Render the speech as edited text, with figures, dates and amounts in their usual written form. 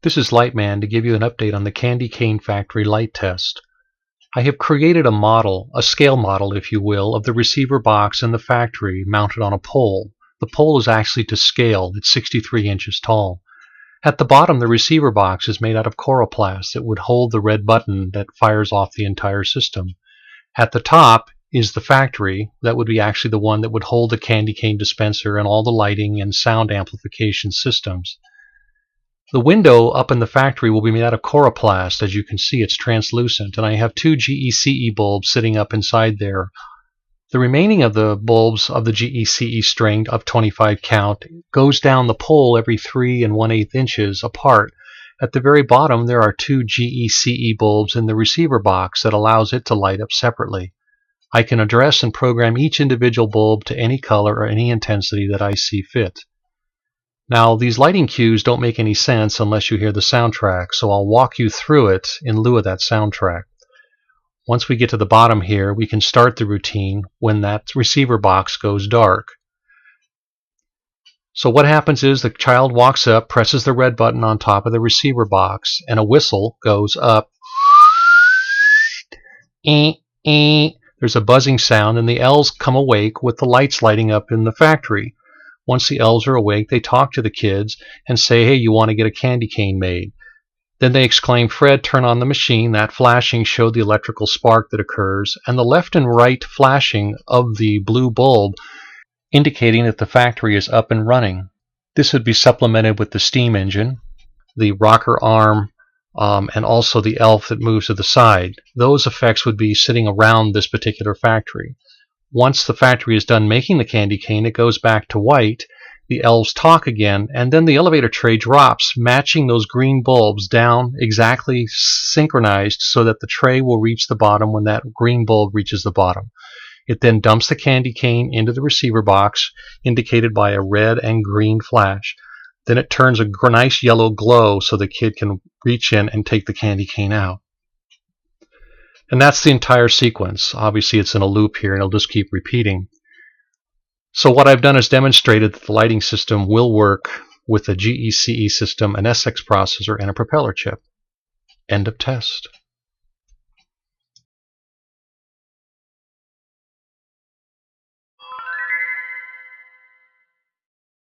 This is Lightman to give you an update on the candy cane factory light test. I have created a model, a scale model if you will, of the receiver box in the factory mounted on a pole. The pole is actually to scale, it's 63 inches tall. At the bottom, the receiver box is made out of coroplast that would hold the red button that fires off the entire system. At the top is the factory, that would be actually the one that would hold the candy cane dispenser and all the lighting and sound amplification systems. The window up in the factory will be made out of coroplast. As you can see, it's translucent, and I have two GECE bulbs sitting up inside there. The remaining of the bulbs of the GECE string of 25 count goes down the pole every 3 1/8 inches apart. At the very bottom there are two GECE bulbs in the receiver box that allows it to light up separately. I can address and program each individual bulb to any color or any intensity that I see fit. Now, these lighting cues don't make any sense unless you hear the soundtrack, so I'll walk you through it in lieu of that soundtrack. Once we get to the bottom here, we can start the routine when that receiver box goes dark. So what happens is the child walks up, presses the red button on top of the receiver box, and a whistle goes up. There's a buzzing sound, and the elves come awake with the lights lighting up in the factory. Once the elves are awake, they talk to the kids and say, hey, you want to get a candy cane made. Then they exclaim, Fred, turn on the machine. That flashing showed the electrical spark that occurs, and the left and right flashing of the blue bulb indicating that the factory is up and running. This would be supplemented with the steam engine, the rocker arm, and also the elf that moves to the side. Those effects would be sitting around this particular factory. Once the factory is done making the candy cane, it goes back to white. The elves talk again, and then the elevator tray drops, matching those green bulbs down exactly synchronized so that the tray will reach the bottom when that green bulb reaches the bottom. It then dumps the candy cane into the receiver box, indicated by a red and green flash. Then it turns a nice yellow glow so the kid can reach in and take the candy cane out. And that's the entire sequence. Obviously it's in a loop here and it'll just keep repeating. So what I've done is demonstrated that the lighting system will work with a GECE system, an SX processor, and a propeller chip. End of test.